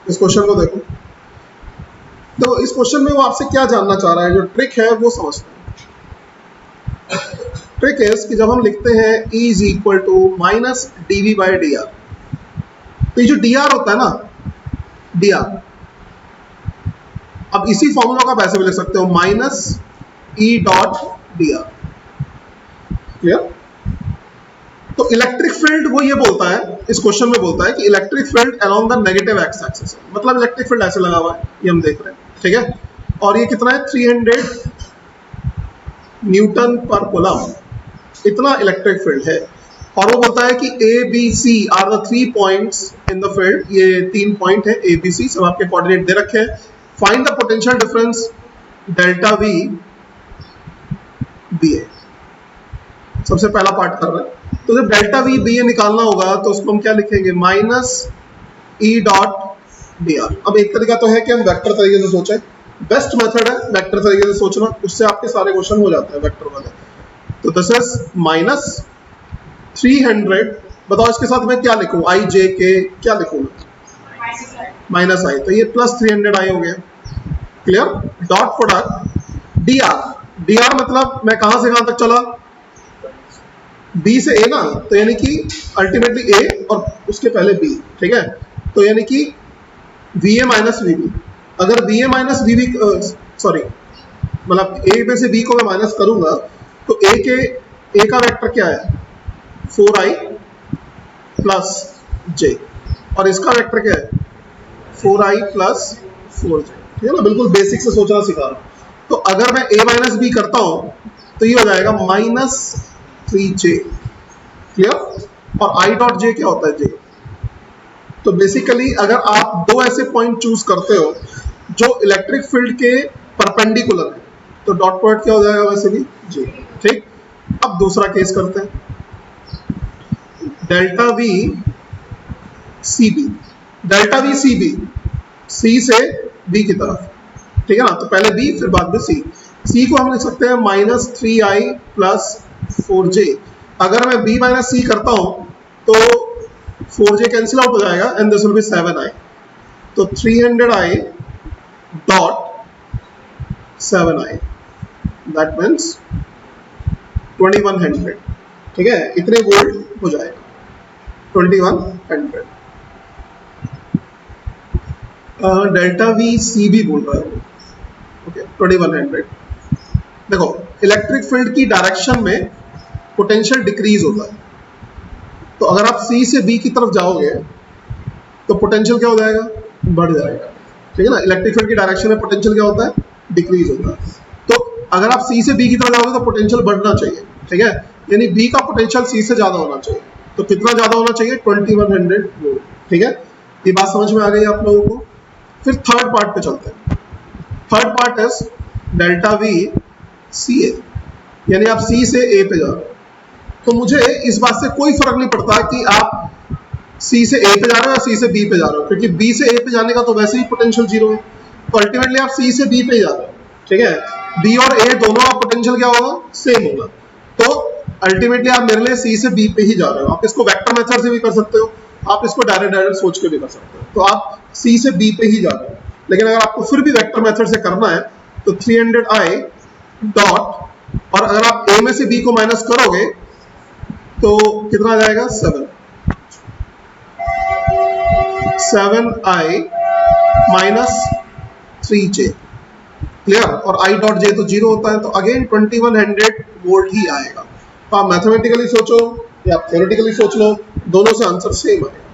इस क्वेश्चन को देखो। तो इस क्वेश्चन में वो आपसे क्या जानना चाह रहा है, जो ट्रिक है वो समझते हैं। ट्रिक है कि जब हम लिखते हैं E is equal to minus D V by D R, तो ये जो डी आर होता है ना, डी आर, अब इसी फॉर्मूला को आप ऐसे भी लिख सकते हो, minus E dot D R. Clear? तो इलेक्ट्रिक फील्ड वो ये बोलता है, इस क्वेश्चन में बोलता है कि electric field along the negative x axis, मतलब इलेक्ट्रिक फील्ड ऐसे लगा हुआ है, ये हम देख रहे हैं, ठीक है। और ये कितना है, 300 न्यूटन पर कूलम, इतना इलेक्ट्रिक फील्ड है। और वो बोलता है कि A B C are the 3 points in the field, ये 3 पॉइंट है ए बी सी, सब आपके कोऑर्डिनेट दे रखे हैं। Find the potential difference delta V B A, सबसे पहला पार्ट कर रहे हैं। तो जब डेल्टा वी बी ए निकालना होगा तो उसको हम क्या लिखेंगे, minus E dot D R. अब एक तरीका तो है कि हम वेक्टर तरीके से सोचें, बेस्ट मेथड है वेक्टर तरीके से सोचना, उससे आपके सारे क्वेश्चन हो जाते हैं वेक्टर वाले। तो दिस इज माइनस 300, बताओ इसके साथ मैं क्या लिखूं, आई जे के क्या लिखूं, माइनस आई, तो ये प्लस 300 आई हो गया। Clear? Dot product D R, D R मतलब मैं कहां से कहां तक चला, बी से ए ना, तो यानी कि अल्टीमेटली ए और उसके पहले बी, ठीक है। तो यानी कि V A minus V B, अगर V A minus V B, sorry मतलब ए में से बी को मैं माइनस करूंगा तो ए का वेक्टर क्या है, 4i प्लस जे, और इसका वेक्टर क्या है, 4i प्लस 4j, ठीक है ना, बिल्कुल बेसिक से सोचना सिखा रहा हूं। तो अगर मैं a माइनस बी करता हूं तो ये हो जाएगा माइनस 3j। क्लियर? और i डॉट j क्या होता है, j। तो बेसिकली अगर आप दो ऐसे पॉइंट चूज करते हो जो इलेक्ट्रिक फील्ड के परपेंडिकुलर है, तो डॉट प्रोडक्ट क्या हो जाएगा, वैसे भी j। ठीक, अब दूसरा केस करते हैं, delta V C B, delta V C B, C से बी की तरफ, ठीक है ना, तो पहले बी फिर बाद में सी। सी को हम लिख सकते हैं माइनस 3i प्लस 4j। अगर मैं b माइनस सी करता हूं तो 4j कैंसिल आउट हो जाएगा and this will be 7i, तो 300i dot 7i, that means 2100, ठीक है, इतने वोल्ट हो जाएगा, 2100। डेल्टा वी सी भी बोल रहा है, ओके 2100। देखो इलेक्ट्रिक फील्ड की डायरेक्शन में पोटेंशियल डिक्रीज होता है, तो अगर आप सी से बी की तरफ जाओगे तो पोटेंशियल क्या हो जाएगा, बढ़ जाएगा, ठीक है ना। इलेक्ट्रिक फील्ड की डायरेक्शन में पोटेंशियल क्या होता है, डिक्रीज होता है। तो अगर आप सी से बी की तरफ जाओगे तो पोटेंशियल बढ़ना चाहिए, ठीक है, यानी बी का पोटेंशियल सी से ज्यादा होना चाहिए। तो कितना ज्यादा होना चाहिए, 2100 वोल्ट, ठीक है। ये बात समझ में आ गई आप लोगों को। फिर थर्ड पार्ट पे चलते हैं। Third part is delta V C A, यानी आप सी से ए पे जा रहे हो, तो मुझे इस बात से कोई फर्क नहीं पड़ता कि आप सी से ए पे जा रहे हो या सी से बी पे जा रहे हो, क्योंकि बी से ए पे जाने का तो वैसे ही पोटेंशियल जीरो है, तो अल्टीमेटली आप सी से बी पे जा रहे हो, ठीक है। बी और ए दोनों का पोटेंशियल क्या होगा, सेम होगा, तो अल्टीमेटली आप मेरे लिए सी से बी पे ही जा रहे हो। आप इसको वेक्टर मेथड से भी कर सकते हो, आप इसको डायरेक्ट सोच के भी कर सकते हो, तो आप सी से बी पे ही जा रहे हो। लेकिन अगर आपको फिर भी वेक्टर मेथड से करना है तो 300i डॉट, और अगर आप a में से b को माइनस करोगे तो कितना आ जाएगा, 7i माइनस 3j। क्लियर? और i डॉट j तो जीरो होता है, तो अगेन 2100 वोल्ट ही आएगा। तो आप मैथमेटिकली सोचो या थ्योरेटिकली सोच लो, दोनों से आंसर सेम आएगा।